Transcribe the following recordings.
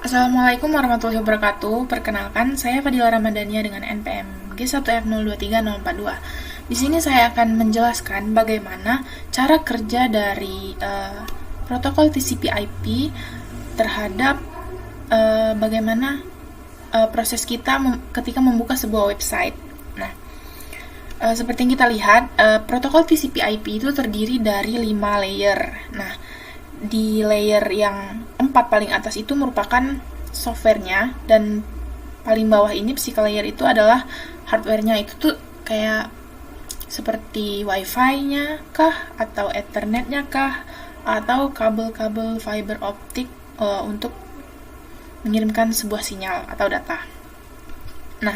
Assalamualaikum warahmatullahi wabarakatuh. Perkenalkan, saya Fadila Ramadhania dengan NPM G1F023042. Di sini saya akan menjelaskan bagaimana cara kerja dari protokol TCP/IP terhadap bagaimana proses kita ketika membuka sebuah website. Nah, seperti yang kita lihat, protokol TCP/IP itu terdiri dari 5 layer. Nah, di layer yang 4 paling atas itu merupakan softwarenya, dan paling bawah ini physical layer itu adalah hardwarenya. Itu tuh kayak seperti wifi-nya kah, atau ethernet-nya kah, atau kabel-kabel fiber optik untuk mengirimkan sebuah sinyal atau data. Nah,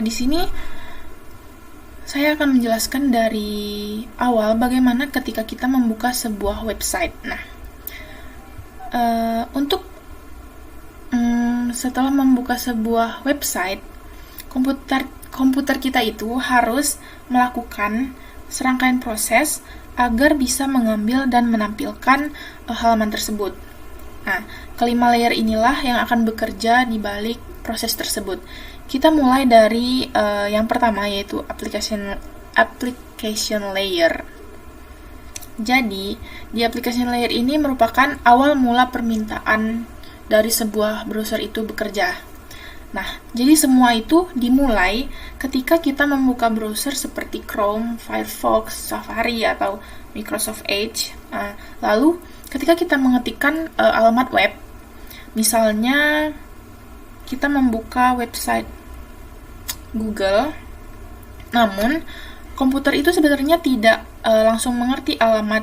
di sini saya akan menjelaskan dari awal bagaimana ketika kita membuka sebuah website. Nah, untuk setelah membuka sebuah website, komputer kita itu harus melakukan serangkaian proses agar bisa mengambil dan menampilkan halaman tersebut. Nah, kelima layer inilah yang akan bekerja di balik proses tersebut. Kita mulai dari yang pertama, yaitu application layer. Jadi, di application layer ini merupakan awal mula permintaan dari sebuah browser itu bekerja. Nah, jadi semua itu dimulai ketika kita membuka browser seperti Chrome, Firefox, Safari, atau Microsoft Edge. Lalu, ketika kita mengetikkan alamat web, misalnya kita membuka website Google, namun komputer itu sebenarnya tidak langsung mengerti alamat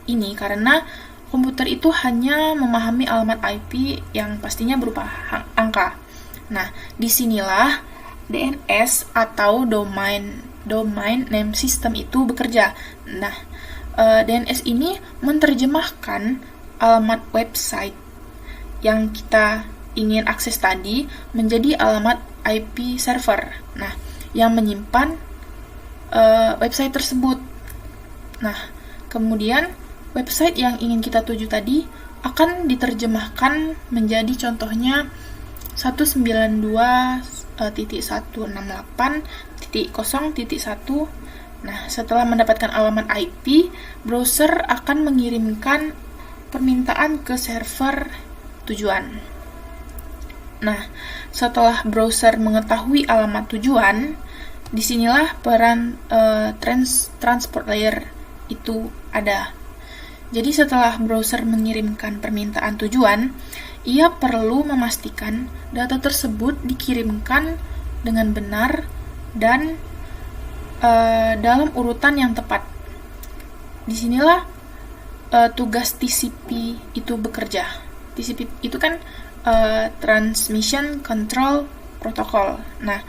ini karena komputer itu hanya memahami alamat IP yang pastinya berupa angka. Nah, disinilah DNS atau Domain Name System itu bekerja. Nah, DNS ini menerjemahkan alamat website yang kita ingin akses tadi menjadi alamat IP server. Nah, yang menyimpan website tersebut. Nah, kemudian website yang ingin kita tuju tadi akan diterjemahkan menjadi contohnya 192.168.0.1. Nah, setelah mendapatkan alamat IP, browser akan mengirimkan permintaan ke server tujuan. Nah, setelah browser mengetahui alamat tujuan, disinilah peran transport layer itu ada. Jadi setelah browser mengirimkan permintaan tujuan, ia perlu memastikan data tersebut dikirimkan dengan benar dan dalam urutan yang tepat. Disinilah tugas TCP itu bekerja. TCP itu kan Transmission Control Protocol. Nah,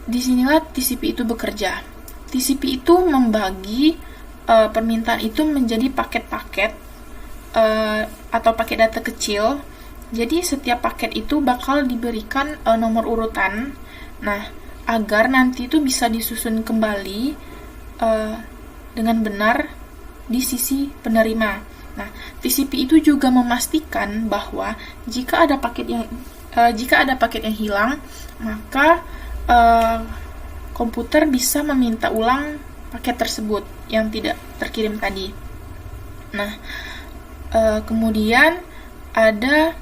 disinilah TCP itu bekerja. TCP itu membagi permintaan itu menjadi paket-paket atau paket data kecil. Jadi setiap paket itu bakal diberikan nomor urutan. Nah, agar nanti itu bisa disusun kembali dengan benar di sisi penerima. Nah, TCP itu juga memastikan bahwa jika ada paket yang hilang, maka komputer bisa meminta ulang paket tersebut yang tidak terkirim tadi. Nah, kemudian ada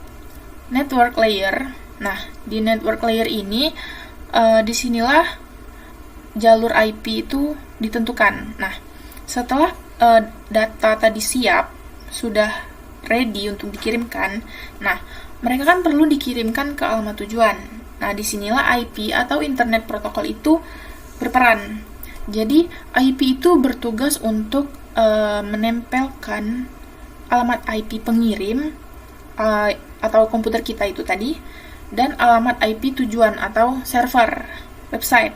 network layer. Nah, di network layer ini disinilah jalur IP itu ditentukan. Nah, setelah data tadi siap, sudah ready untuk dikirimkan, nah, mereka kan perlu dikirimkan ke alamat tujuan. Nah, disinilah IP atau Internet Protocol itu berperan. Jadi, IP itu bertugas untuk menempelkan alamat IP pengirim atau komputer kita itu tadi, dan alamat IP tujuan atau server website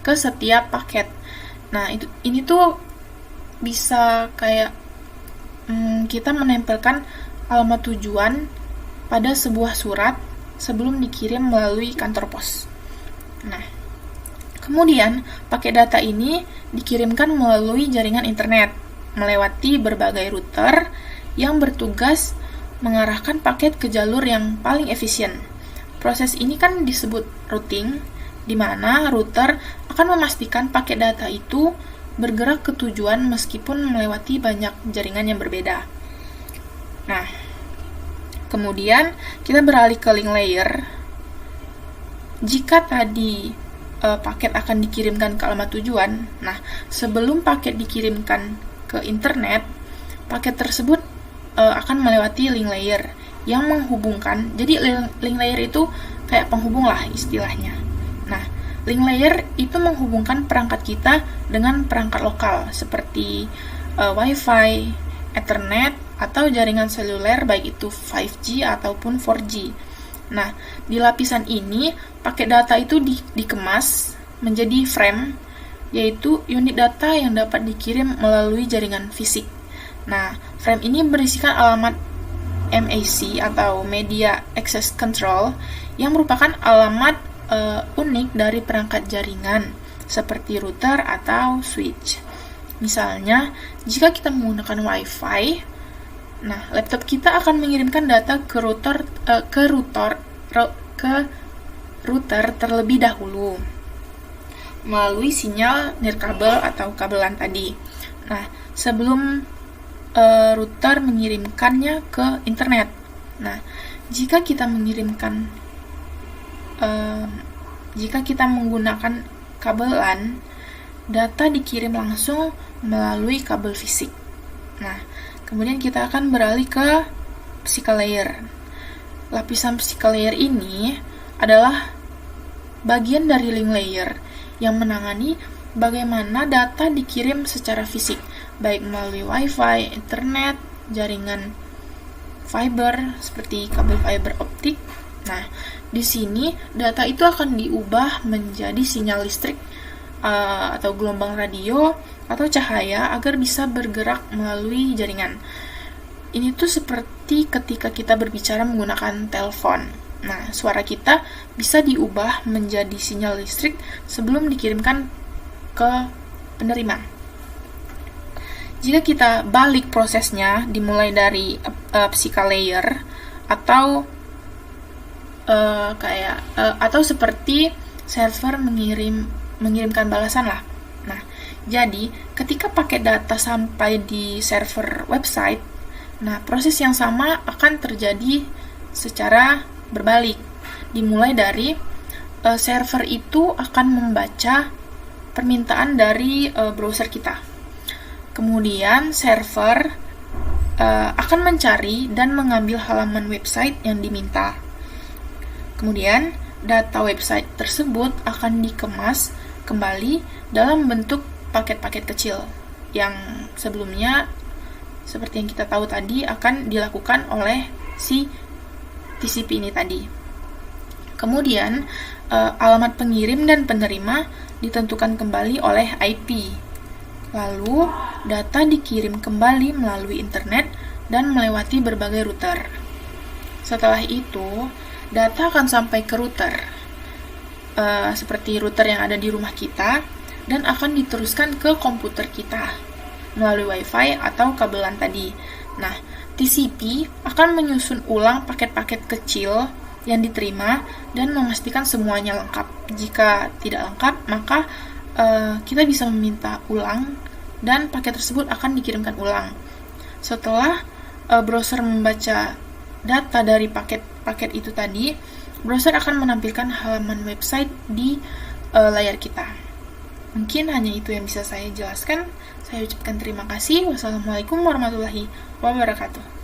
ke setiap paket. Nah, ini tuh bisa kayak kita menempelkan alamat tujuan pada sebuah surat sebelum dikirim melalui kantor pos. Nah, kemudian paket data ini dikirimkan melalui jaringan internet melewati berbagai router yang bertugas mengarahkan paket ke jalur yang paling efisien. Proses ini kan disebut routing, di mana router akan memastikan paket data itu bergerak ke tujuan meskipun melewati banyak jaringan yang berbeda. Nah, kemudian kita beralih ke link layer. Jika tadi paket akan dikirimkan ke alamat tujuan, nah sebelum paket dikirimkan ke internet, paket tersebut akan melewati link layer yang menghubungkan. Jadi link layer itu kayak penghubung lah istilahnya. Nah, link layer itu menghubungkan perangkat kita dengan perangkat lokal seperti Wi-Fi, Ethernet, atau jaringan seluler baik itu 5G ataupun 4G. Nah, di lapisan ini paket data itu dikemas menjadi frame, yaitu unit data yang dapat dikirim melalui jaringan fisik. Nah, frame ini berisikan alamat MAC atau Media Access Control yang merupakan alamat unik dari perangkat jaringan seperti router atau switch. Misalnya, jika kita menggunakan Wi-Fi, nah laptop kita akan mengirimkan data ke router terlebih dahulu melalui sinyal nirkabel atau kabelan tadi. Nah, sebelum router mengirimkannya ke internet. Nah, jika kita menggunakan kabelan, data dikirim langsung melalui kabel fisik. Nah, kemudian kita akan beralih ke physical layer. Lapisan physical layer ini adalah bagian dari link layer yang menangani bagaimana data dikirim secara fisik, baik melalui Wi-Fi, internet, jaringan fiber seperti kabel fiber optik. Nah, di sini data itu akan diubah menjadi sinyal listrik atau gelombang radio atau cahaya agar bisa bergerak melalui jaringan. Ini tuh seperti ketika kita berbicara menggunakan telepon. Nah, suara kita bisa diubah menjadi sinyal listrik sebelum dikirimkan ke penerima. Jika kita balik prosesnya dimulai dari physical layer atau atau seperti server mengirimkan balasan lah. Nah, jadi ketika paket data sampai di server website, nah proses yang sama akan terjadi secara berbalik. Dimulai dari server itu akan membaca permintaan dari browser kita. Kemudian server akan mencari dan mengambil halaman website yang diminta. Kemudian data website tersebut akan dikemas kembali dalam bentuk paket-paket kecil yang sebelumnya seperti yang kita tahu tadi akan dilakukan oleh si TCP ini tadi. Kemudian alamat pengirim dan penerima ditentukan kembali oleh IP. Lalu data dikirim kembali melalui internet dan melewati berbagai router. Setelah itu, data akan sampai ke router, seperti router yang ada di rumah kita, dan akan diteruskan ke komputer kita melalui Wi-Fi atau kabelan tadi. Nah, TCP akan menyusun ulang paket-paket kecil yang diterima dan memastikan semuanya lengkap. Jika tidak lengkap, maka kita bisa meminta ulang dan paket tersebut akan dikirimkan ulang. Setelah browser membaca data dari paket itu tadi, browser akan menampilkan halaman website di layar kita. Mungkin hanya itu yang bisa saya jelaskan. Saya ucapkan terima kasih. Wassalamualaikum warahmatullahi wabarakatuh.